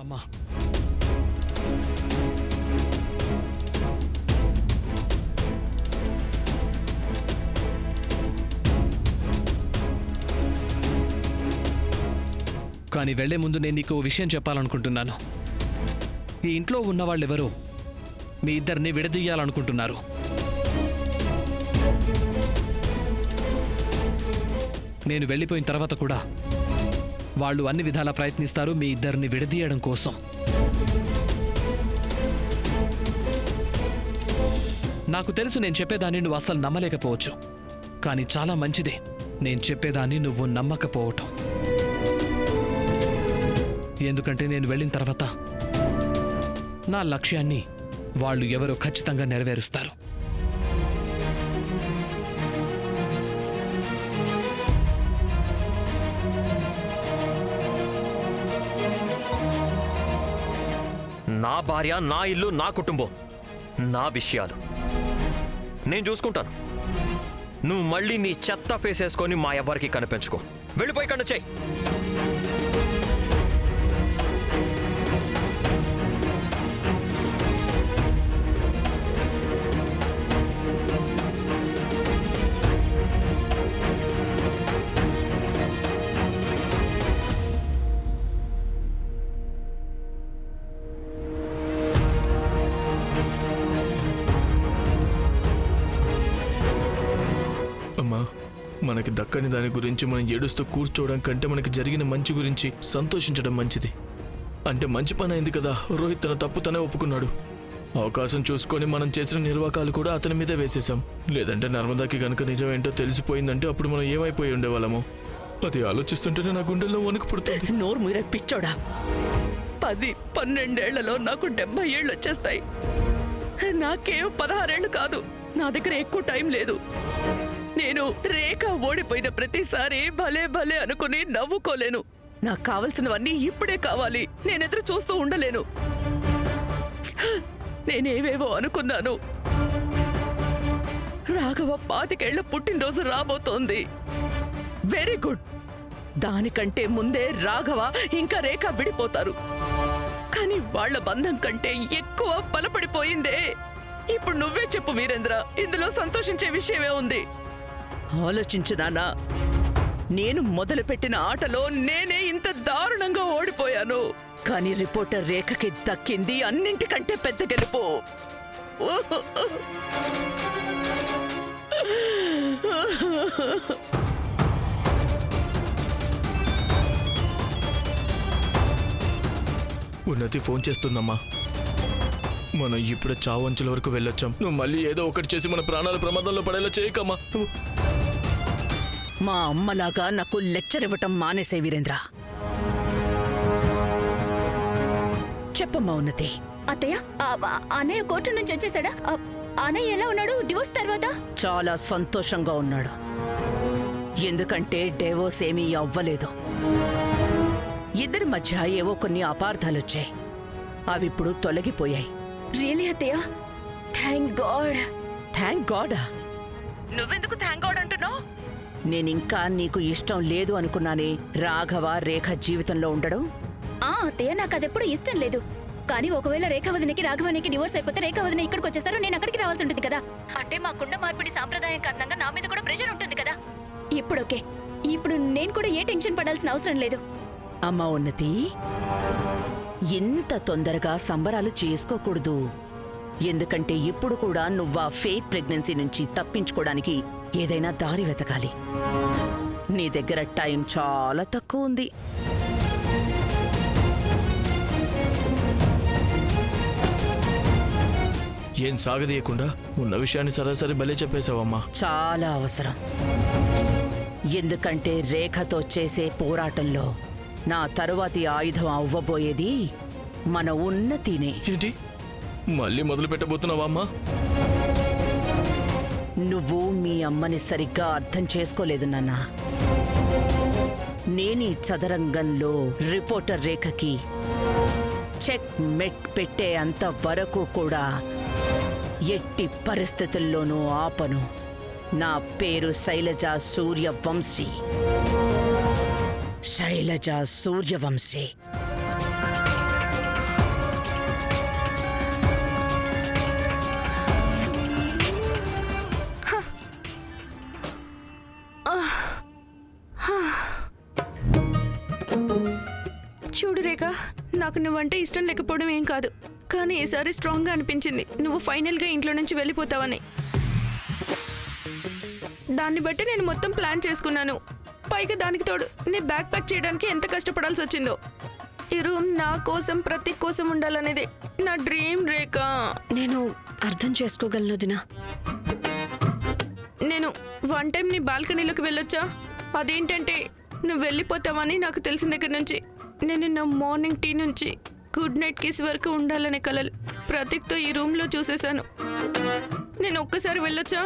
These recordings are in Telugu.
అమ్మా, కానీ వెళ్లే ముందు నేను నీకు ఓ విషయం చెప్పాలనుకుంటున్నాను. ఈ ఇంట్లో ఉన్నవాళ్ళెవరో మీ ఇద్దరిని విడదీయాలనుకుంటున్నారు. నేను వెళ్ళిపోయిన తర్వాత కూడా వాళ్ళు అన్ని విధాలా ప్రయత్నిస్తారు మీ ఇద్దరిని విడదీయడం కోసం. నాకు తెలుసు నేను చెప్పేదాన్ని నువ్వు అసలు నమ్మలేకపోవచ్చు, కానీ చాలా మంచిదే నేను చెప్పేదాన్ని నువ్వు నమ్మకపోవటం. ఎందుకంటే నేను వెళ్ళిన తర్వాత నా లక్ష్యాన్ని వాళ్ళు ఎవరో ఖచ్చితంగా నెరవేరుస్తారు. నా భార్య, నా ఇల్లు, నా కుటుంబం, నా విషయాలు నేను చూసుకుంటాను. నువ్వు మళ్ళీ నీ చెత్త ఫేస్ వేసుకొని మా ఎవరికి కనిపించుకో. వెళ్ళిపోయి కన్నా చెయ్యి. అమ్మా, మనకి దక్కని దాని గురించి మనం ఏడుస్తూ కూర్చోవడం కంటే మనకి జరిగిన మంచి గురించి సంతోషించడం మంచిది. అంటే మంచి పని అయింది కదా, రోహిత్ తన తప్పు తనే ఒప్పుకున్నాడు. అవకాశం చూసుకొని మనం చేసిన నిర్వాకాలు కూడా అతని మీదే వేసేసాం. లేదంటే నర్మదాకి గనుక నిజమేంటో తెలిసిపోయిందంటే అప్పుడు మనం ఏమైపోయి ఉండేవాళ్ళము. అది ఆలోచిస్తుంటేనే నా గుండెల్లో వణుకు పుడుతుంది. నోరు మీరే పిచ్చోడా. 10-12 ఏళ్లలో నాకు 70 ఏళ్ళు వచ్చేస్తాయి. నాకేం 16 ఏళ్ళు కాదు. నా దగ్గర ఎక్కువ టైం లేదు. నేను రేఖ ఓడిపోయిన ప్రతిసారి భలే భలే అనుకుని నవ్వుకోలేను. నాకు కావలసినవన్నీ ఇప్పుడే కావాలి. నేనెదురు చూస్తూ ఉండలేను. నేనేవేవో అనుకున్నాను. రాఘవ 25 ఏళ్ల పుట్టినరోజు రాబోతోంది. Very good. దానికంటే ముందే రాఘవ ఇంకా రేఖ విడిపోతారు. కానీ వాళ్ల బంధం కంటే ఎక్కువ బలపడిపోయిందే. ఇప్పుడు నువ్వే చెప్పు వీరేంద్ర, ఇందులో సంతోషించే విషయమే ఉంది? ఆలోచించు నాన్నా. నేను మొదలుపెట్టిన ఆటలో నేనే ఇంత దారుణంగా ఓడిపోయాను. కానీ రిపోర్టర్ రేఖకి దక్కింది అన్నింటికంటే పెద్ద గెలుపు. ఉన్నతి ఫోన్ చేస్తుందమ్మా. మనం ఇప్పుడు చావంచుల వరకు వెళ్ళొచ్చాం. నువ్వు మళ్ళీ ఏదో ఒకటి చేసి మన ప్రాణాల ప్రమాదంలో పడేలా చేయకమ్మా. మా అమ్మలాగా నాకు లెక్చర్ ఇవ్వటం మానేసే వీరేంద్ర. చెప్పమ్మా ఉన్నతి. అత్తయ్య, అన్నయ్య కోర్టు నుంచి వచ్చేసాడా? అన్నయ్య ఎలా ఉన్నాడు డివోర్స్ తర్వాత? చాలా సంతోషంగా ఉన్నాడు. ఎందుకంటే డివోర్స్ ఏమీ అవ్వలేదు. ఇద్దరి మధ్య ఏవో కొన్ని అపార్థాలొచ్చాయి. అవిప్పుడు తొలగిపోయాయి. రియలీ అత్తయ్య? Thank God. థ్యాంక్ గాడా? నువ్వెందుకు థ్యాంక్ గాడ్ అంటున్నావు? నేనింకా నీకు ఇష్టం లేదు అనుకున్నానే రాఘవ రేఖ జీవితంలో ఉండడం. అత్తయ్య, నాకు అదెప్పుడు ఇష్టం లేదు. కానీ ఒకవేళ రేఖావదినికి రాఘవానికి డివోర్స్ అయిపోతే రేఖావదిన ఇక్కడికి వచ్చేస్తారు, నేను అక్కడికి రావాల్సి ఉంటుంది కదా. అంటే మా కుండ మార్పిడి సాంప్రదాయం కారణంగా నా మీద కూడా ప్రెషర్ ఉంటుంది కదా. ఇప్పుడు ఓకే. ఇప్పుడు నేను కూడా ఏ టెన్షన్ పడాల్సిన అవసరం లేదు. అమ్మా ఉన్నతి, ఇంత తొందరగా సంబరాలు చేసుకోకూడదు. ఎందుకంటే ఇప్పుడు కూడా నువ్వా ఫేక్ ప్రెగ్నెన్సీ నుంచి తప్పించుకోవడానికి ఏదైనా దారి వెతకాలి. నీ దగ్గర టైం చాలా తక్కువ ఉంది. ఏం సాగదీయకుండా ఉన్న విషయాన్ని సరాసరి భలే చెప్పేశావమ్మా. చాలా అవసరం. ఎందుకంటే రేఖతో చేసే పోరాటంలో నా తరువాతి ఆయుధం అవ్వబోయేది మన ఉన్నతినే. ఏంటి మళ్ళీ మొదలు పెట్టబోతున్నావా అమ్మా? నువ్వు మీ అమ్మని సరిగ్గా అర్థం చేసుకోలేదు నాన్న. నేనీ చదరంగంలో రిపోర్టర్ రేఖకి చెక్ మెట్ పెట్టే అంత వరకు కూడా ఎట్టి పరిస్థితుల్లోనూ ఆపను. నా పేరు శైలజ సూర్యవంశీ. శైలజ సూర్యవంశీ. నాకు నువ్వంటే ఇష్టం లేకపోవడం ఏం కాదు, కానీ ఈసారి స్ట్రాంగ్గా అనిపించింది నువ్వు ఫైనల్గా ఇంట్లో నుంచి వెళ్ళిపోతావని. దాన్ని బట్టి నేను మొత్తం ప్లాన్ చేసుకున్నాను. పైగా దానికి తోడు నీ బ్యాగ్ ప్యాక్ చేయడానికి ఎంత కష్టపడాల్సి వచ్చిందో. ఈ రూమ్ నా కోసం, ప్రతీక్ కోసం ఉండాలనేది నా డ్రీమ్ రేఖ. నేను అర్థం చేసుకోగలను వదినా. నేను వన్ టైం నీ బాల్కనీలోకి వెళ్ళొచ్చా? అదేంటంటే నువ్వు వెళ్ళిపోతావని నాకు తెలిసిన దగ్గర నుంచి నేను నా మార్నింగ్ టీ నుంచి గుడ్ నైట్ కిస్ వరకు ఉండాలనే కలలు ప్రతీక్తో ఈ రూమ్లో చూసేశాను. నేను ఒక్కసారి వెళ్ళొచ్చా?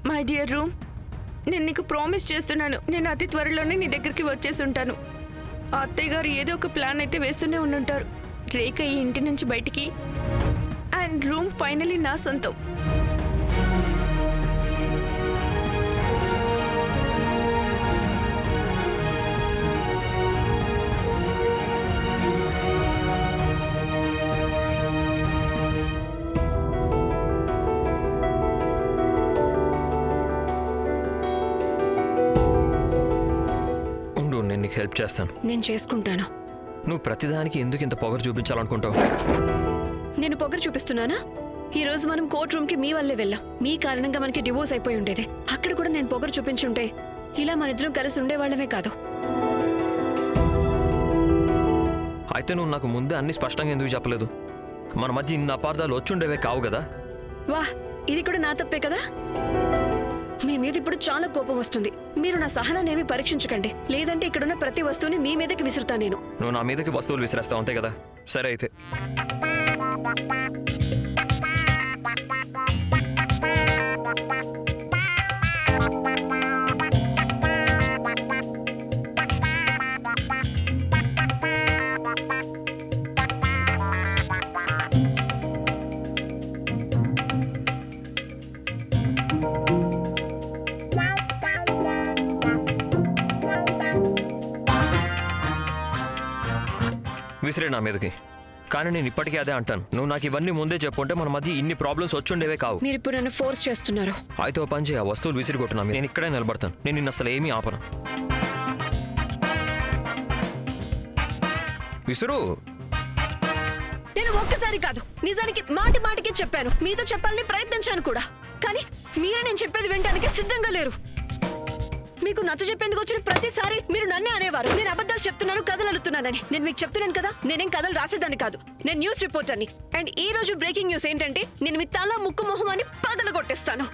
మై డియర్ రూమ్, నేను నీకు ప్రామిస్ చేస్తున్నాను, నేను అతి త్వరలోనే నీ దగ్గరికి వచ్చేసి ఉంటాను. ఆ అత్తయ్య గారు ఏదో ఒక ప్లాన్ అయితే వేస్తూనే ఉండుంటారు. రేఖ ఈ ఇంటి నుంచి బయటికి, అండ్ రూమ్ ఫైనలీ నా సొంతం. ఉండు, నేను నీకు హెల్ప్ చేస్తాను. నేను చేసుకుంటాను. నువ్వు ప్రతిదానికి ఎందుకు ఇంత పొగరు చూపించాలనుకుంటావు? నేను పొగరు చూపిస్తున్నానా? ఈ రోజు మనం కోర్ట్ రూమ్ కి మీ వల్లే వెళ్ళాం. మీ కారణంగా మనకి డివోర్స్ అయిపోయి ఉండేది. అక్కడ కూడా నేను పొగరు చూపించుంటే ఇలా మన ఇద్దరం కలిసి ఉండేవాళ్ళమే కాదు. అయితే నువ్వు నాకు ముందే అన్ని స్పష్టంగా ఎందుకు చెప్పలేదు? మన మధ్య ఇన్ని అపార్థాలు వచ్చుండేవే కావు కదా. వాహ్, ఇది కూడా నా తప్పే కదా. మీ మీద ఇప్పుడు చాలా కోపం వస్తుంది. మీరు నా సహనాన్ని ఏమీ పరీక్షించకండి, లేదంటే ఇక్కడున్న ప్రతి వస్తువుని మీ మీదకి విసురుతా నేను. నువ్వు నా మీదకి వస్తువులు విసిరేస్తావు అంతే కదా. సరే అయితే. విసిరే నా మీదకి. కానీ నేను ఇప్పటికీ అదే అంటాను, నువ్వు నాకు ఇవన్నీ ముందే చెప్పుంటే మన మధ్య ఇన్ని ప్రాబ్లమ్స్ వచ్చుండేవే కావు. మీరు ఇప్పుడు నన్ను ఫోర్స్ చేస్తున్నారు. అయితే ఓ పని చేయ, ఆ వస్తువులు విసిరిగొట్టున్నా, నేను ఇక్కడే నిలబడతాను. నేను నిన్ను అసలు ఏమీ ఆపను. విసురు. నేను ఒక్కసారి కాదు, నిజానికి మాటి మాటికి చెప్పాను, మీతో చెప్పాలని ప్రయత్నించాను కూడా, కానీ మీరే నేను చెప్పేది వినడానికి సిద్ధంగా లేరు. మీకు నచ్చ చెప్పేందుకు వచ్చిన ప్రతిసారి మీరు నన్నే అనేవారు నేను అబద్ధాలు చెప్తున్నాను, కథలు అల్లుతున్నానని. నేను మీకు చెప్తున్నాను కదా, నేనేం కథలు రాసేదాన్ని కాదు, నేను న్యూస్ రిపోర్టర్ని. అండ్ ఈ రోజు బ్రేకింగ్ న్యూస్ ఏంటంటే, నేను మీ తల ముక్కు మొహం అని పగలగొట్టేస్తాను.